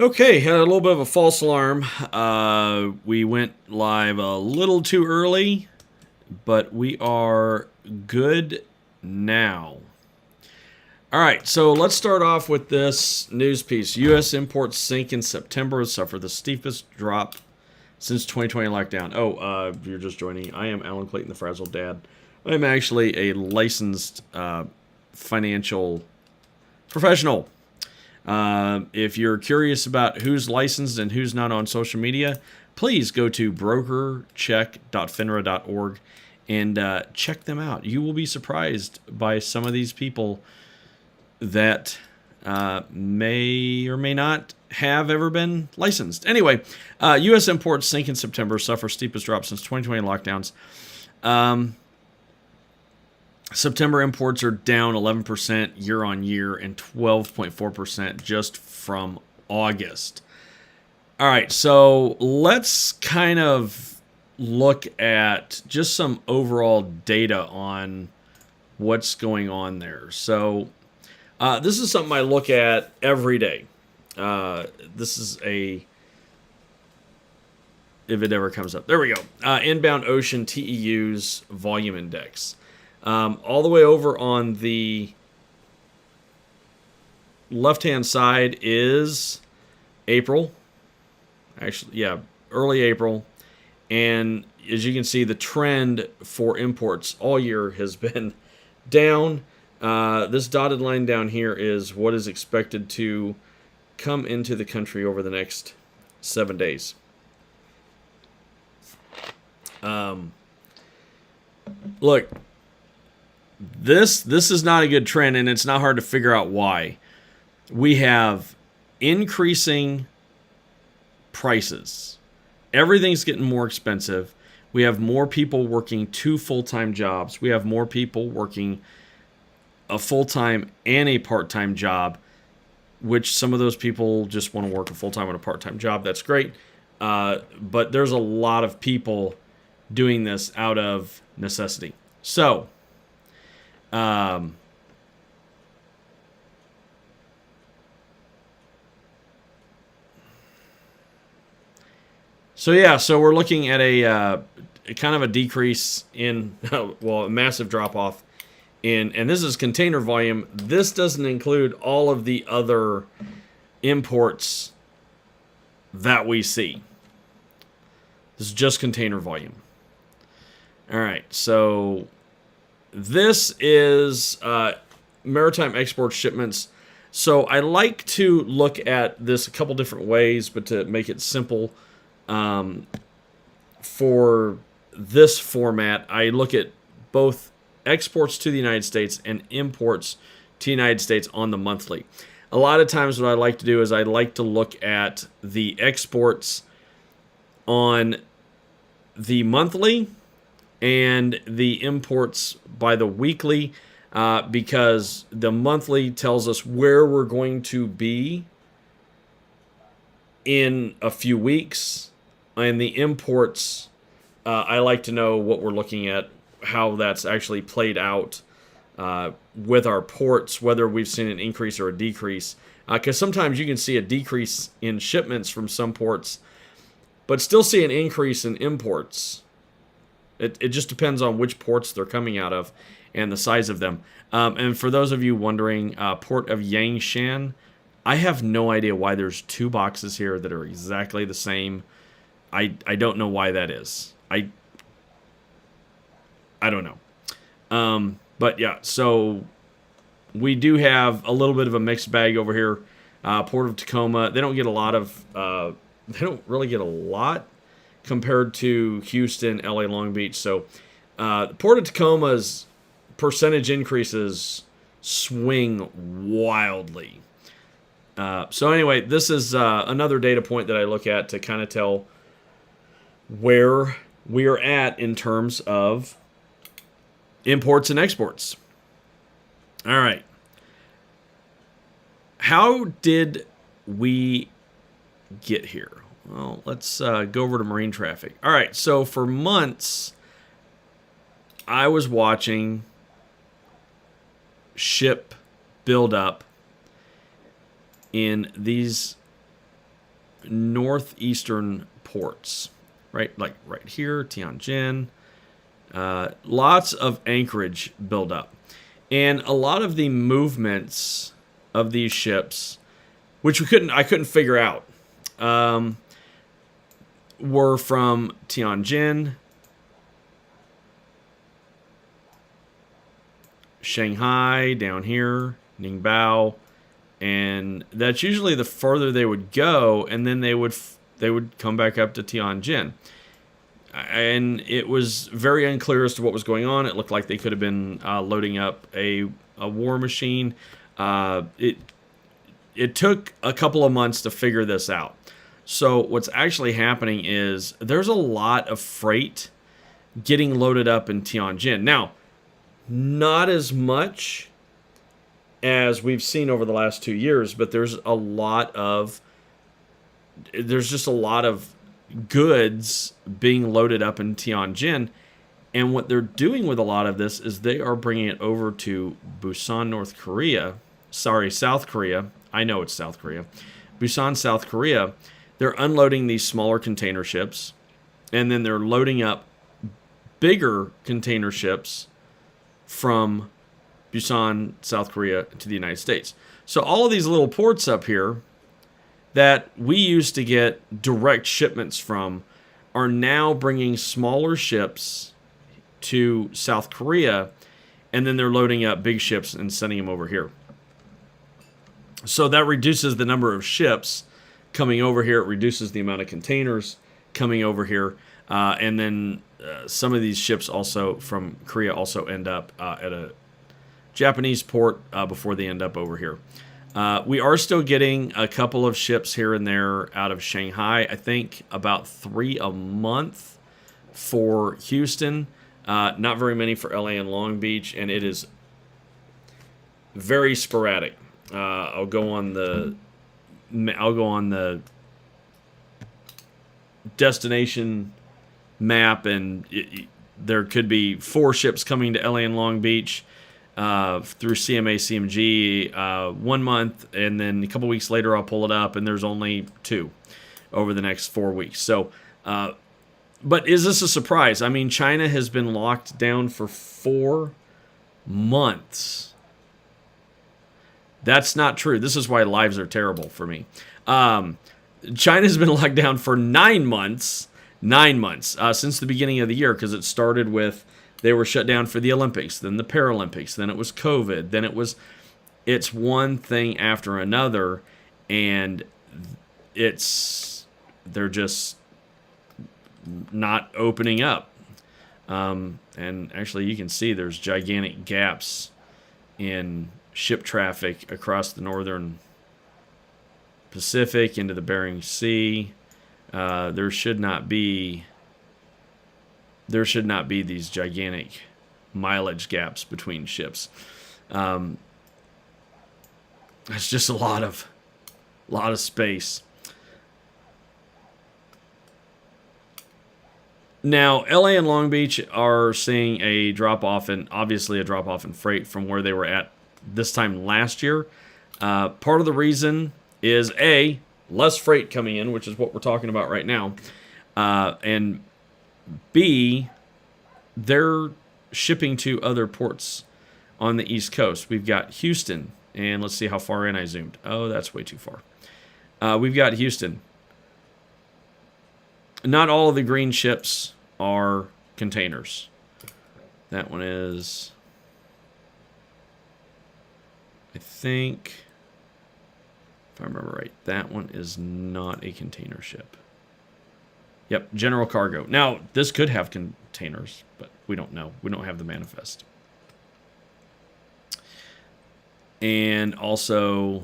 Okay, had a little bit of a false alarm. We went live a little too early, but we are good now. All right, so let's start off with this news piece. U.S. imports sink in September, suffer the steepest drop since 2020 lockdown. You're just joining. I am Alan Clayton, the Frazzled Dad. I'm actually a licensed financial professional. If you're curious about who's licensed and who's not on social media, please go to brokercheck.finra.org and check them out. You will be surprised by some of these people that may or may not have ever been licensed. Anyway, U.S. imports sink in September, suffer steepest drop since 2020 lockdowns. September imports are down 11% year on year and 12.4% just from August. All right, so let's kind of look at just some overall data on what's going on there. So this is something I look at every day. This is if it ever comes up. There we go. Inbound ocean TEUs volume index. All the way over on the left-hand side is April. Actually, yeah, early April. And as you can see, the trend for imports all year has been down. This dotted line down here is what is expected to come into the country over the next 7 days. Look, this is not a good trend, and it's not hard to figure out why. We have increasing prices. Everything's getting more expensive. We have more people working 2 full-time jobs. We have more people working a full-time and a part-time job, which some of those people just want to work a full-time and a part-time job. That's great. But there's a lot of people doing this out of necessity. So, so we're looking at a kind of a decrease in, well, a massive drop off in, and this is container volume. This doesn't include all of the other imports that we see. This is just container volume. All right, so this is maritime export shipments. So I like to look at this a couple different ways, but to make it simple for this format, I look at both exports to the United States and imports to the United States on the monthly. A lot of times what I like to do is I like to look at the exports on the monthly and the imports by the weekly, because the monthly tells us where we're going to be in a few weeks, and the imports, I like to know what we're looking at, how that's actually played out with our ports, whether we've seen an increase or a decrease, because sometimes you can see a decrease in shipments from some ports but still see an increase in imports. It just depends on which ports they're coming out of and the size of them. And for those of you wondering, Port of Yangshan, I have no idea why there's 2 boxes here that are exactly the same. I don't know why that is. I don't know. But yeah, so we do have a little bit of a mixed bag over here. Port of Tacoma, they don't get a lot of, they don't really get a lot compared to Houston, LA, Long Beach. So Port of Tacoma's percentage increases swing wildly. So anyway, this is another data point that I look at to kind of tell where we are at in terms of imports and exports. All right. How did we get here? Well, let's go over to marine traffic. All right, so for months, I was watching ship build up in these northeastern ports, right? Like right here, Tianjin. Lots of anchorage buildup. And a lot of the movements of these ships, which I couldn't figure out, were from Tianjin, Shanghai down here, Ningbo, and that's usually the further they would go, and then they would come back up to Tianjin. And it was very unclear as to what was going on. It looked like they could have been loading up a war machine. It took a couple of months to figure this out. So what's actually happening is there's a lot of freight getting loaded up in Tianjin. Now, not as much as we've seen over the last 2 years, but there's just a lot of goods being loaded up in Tianjin. And what they're doing with a lot of this is they are bringing it over to Busan, South Korea. I know it's South Korea. Busan, South Korea. They're unloading these smaller container ships, and then they're loading up bigger container ships from Busan, South Korea to the United States. So all of these little ports up here that we used to get direct shipments from are now bringing smaller ships to South Korea, and then they're loading up big ships and sending them over here. So that reduces the number of ships coming over here. It reduces the amount of containers coming over here. And then some of these ships also from Korea also end up at a Japanese port before they end up over here. We are still getting a couple of ships here and there out of Shanghai. I think about 3 a month for Houston. Not very many for LA and Long Beach, and it is very sporadic. I'll go on the destination map, and there could be 4 ships coming to LA and Long Beach through CMA CMG 1 month, and then a couple weeks later I'll pull it up and there's only 2 over the next 4 weeks. So but is this a surprise? I mean, China has been locked down for 4 months. That's not true. This is why lives are terrible for me. China's been locked down for 9 months. 9 months since the beginning of the year, because it started with they were shut down for the Olympics, then the Paralympics, then it was COVID, then it's one thing after another, and they're just not opening up. And actually, you can see there's gigantic gaps in ship traffic across the northern Pacific into the Bering Sea. There should not be these gigantic mileage gaps between ships. It's just a lot of space. Now, LA and Long Beach are seeing a drop-off, and obviously a drop-off in freight from where they were at this time last year. Part of the reason is A, less freight coming in, which is what we're talking about right now, and B, they're shipping to other ports on the East Coast. We've got Houston, and let's see how far in I zoomed. Oh, that's way too far. We've got Houston. Not all of the green ships are containers. That one is, I think, if I remember right, that one is not a container ship. Yep, general cargo. Now, this could have containers, but we don't know. We don't have the manifest. And also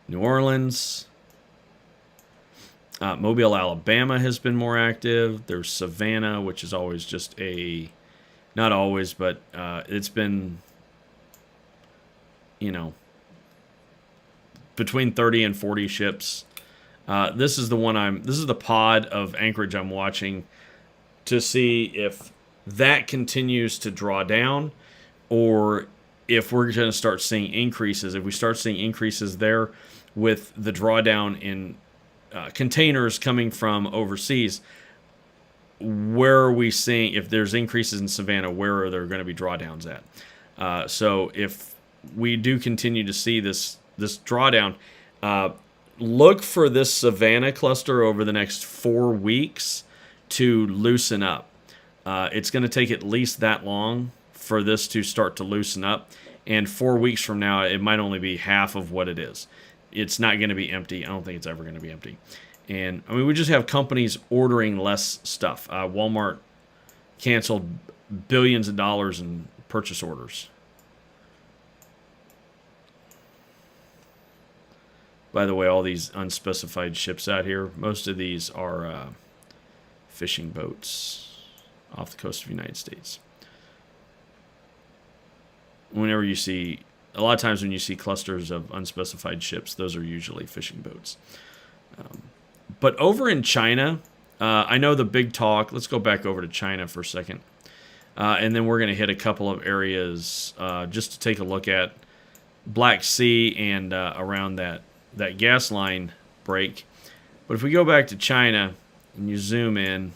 New Orleans. Mobile, Alabama has been more active. There's Savannah, which is always just not always, but it's been, between 30 and 40 ships. This is the pod of anchorage I'm watching to see if that continues to draw down, or if we're going to start seeing increases. If we start seeing increases there with the drawdown in containers coming from overseas, where are we seeing, if there's increases in Savannah, where are there going to be drawdowns at? So if we do continue to see this drawdown, look for this Savannah cluster over the next 4 weeks to loosen up. It's going to take at least that long for this to start to loosen up. And 4 weeks from now, it might only be half of what it is. It's not going to be empty. I don't think it's ever going to be empty. And I mean, we just have companies ordering less stuff. Walmart canceled billions of dollars in purchase orders. By the way, all these unspecified ships out here, most of these are fishing boats off the coast of the United States. Whenever you see, a lot of times when you see clusters of unspecified ships, those are usually fishing boats. But over in China, I know the big talk, let's go back over to China for a second. And then we're going to hit a couple of areas just to take a look at Black Sea and around that gas line break. But if we go back to China and you zoom in,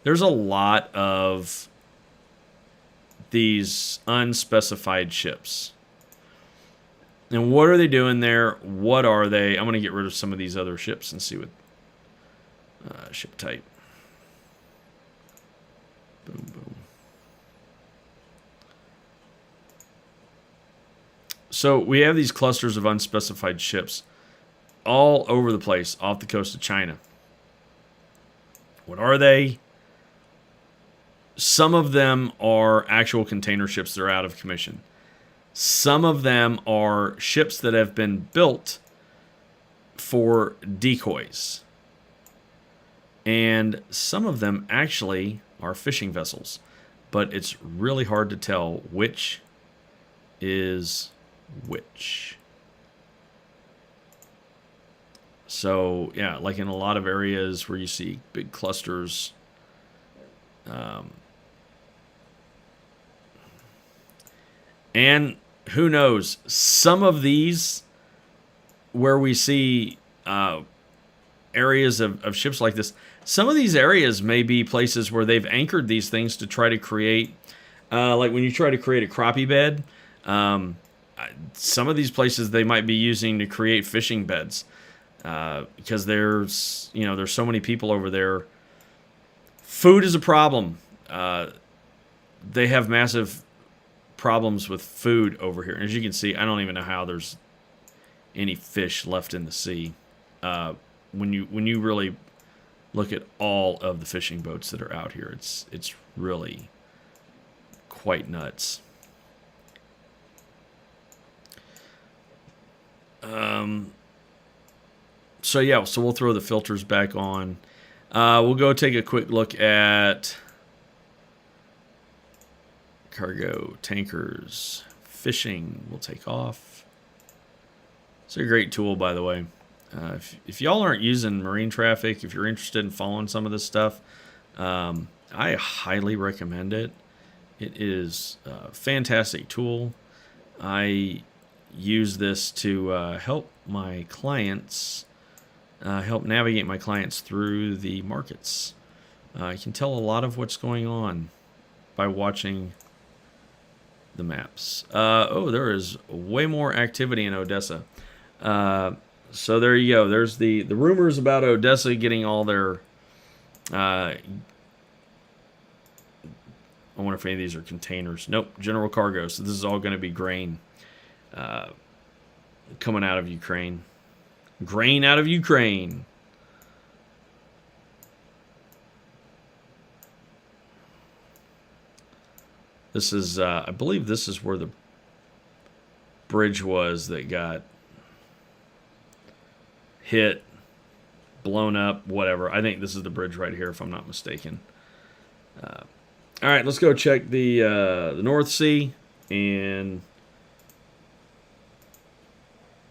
there's a lot of these unspecified ships. And what are they doing there? What are they? I'm going to get rid of some of these other ships and see what ship type. Boom, boom. So we have these clusters of unspecified ships all over the place off the coast of China. What are they? Some of them are actual container ships that are out of commission. Some of them are ships that have been built for decoys. And some of them actually are fishing vessels. But it's really hard to tell which is which. So, yeah, like in a lot of areas where you see big clusters, and who knows, some of these where we see areas of ships like this, some of these areas may be places where they've anchored these things to try to create, like when you try to create a crappie bed, some of these places they might be using to create fishing beds, because there's so many people over there. Food is a problem. They have massive problems with food over here. And as you can see, I don't even know how there's any fish left in the sea. When you really look at all of the fishing boats that are out here, it's really quite nuts. So yeah, so we'll throw the filters back on. We'll go take a quick look at cargo, tankers, fishing. We'll take off. It's a great tool, by the way. If y'all aren't using marine traffic, if you're interested in following some of this stuff, I highly recommend it. It is a fantastic tool. I use this to help my clients, help navigate my clients through the markets. I can tell a lot of what's going on by watching the maps. Oh, there is way more activity in Odessa. So there you go. There's the rumors about Odessa getting all their... I wonder if any of these are containers. Nope, general cargo. So this is all going to be grain coming out of Ukraine. Grain out of Ukraine. This is, I believe this is where the bridge was that got hit, blown up, whatever. I think this is the bridge right here, if I'm not mistaken. All right, let's go check the North Sea, and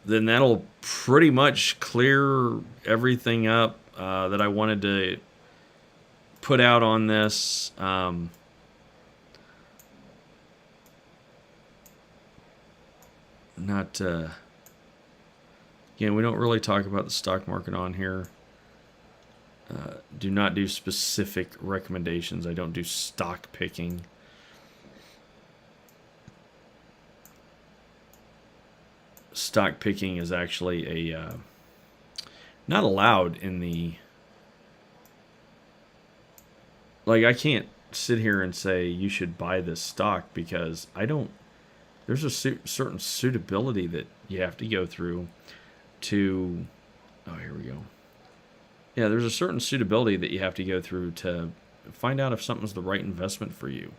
then that'll pretty much clear everything up that I wanted to put out on this. Not Again, we don't really talk about the stock market on here. Do not do specific recommendations. I don't do stock picking. Stock picking is actually a not allowed in the, like, I can't sit here and say you should buy this stock because I don't, there's a certain suitability that you have to go through to, oh, here we go. Yeah, there's a certain suitability that you have to go through to find out if something's the right investment for you.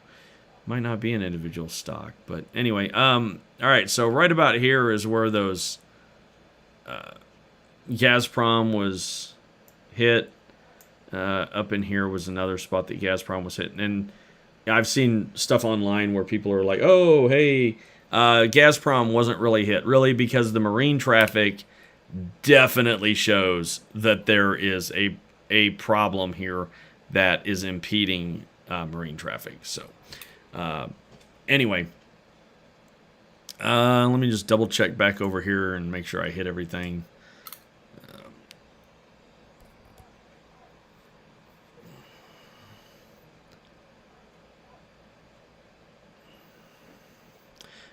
Might not be an individual stock, but anyway. All right, so right about here is where those Gazprom was hit. Up in here was another spot that Gazprom was hit. And I've seen stuff online where people are like, oh, hey, Gazprom wasn't really hit. Really, because the marine traffic definitely shows that there is a problem here that is impeding marine traffic. So anyway, let me just double check back over here and make sure I hit everything.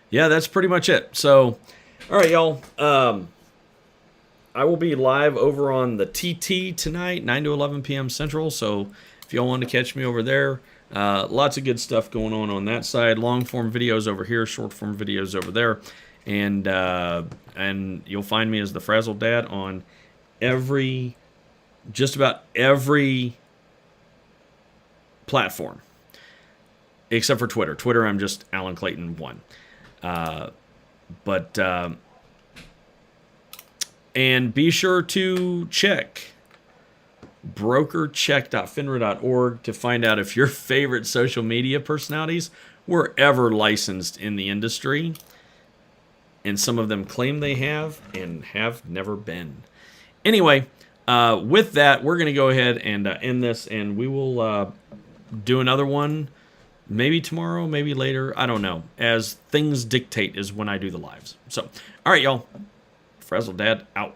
Yeah, that's pretty much it. So, all right, y'all. I will be live over on the TT tonight, 9 to 11 p.m. Central. So if y'all want to catch me over there, lots of good stuff going on that side. Long form videos over here, short form videos over there, and you'll find me as the Frazzled Dad on just about every platform except for Twitter. Twitter, I'm just Alan Clayton 1. And be sure to check brokercheck.finra.org to find out if your favorite social media personalities were ever licensed in the industry. And some of them claim they have and have never been. Anyway, with that, we're going to go ahead and end this, and we will do another one maybe tomorrow, maybe later. I don't know. As things dictate is when I do the lives. So, all right, y'all. Frazzled Dad out.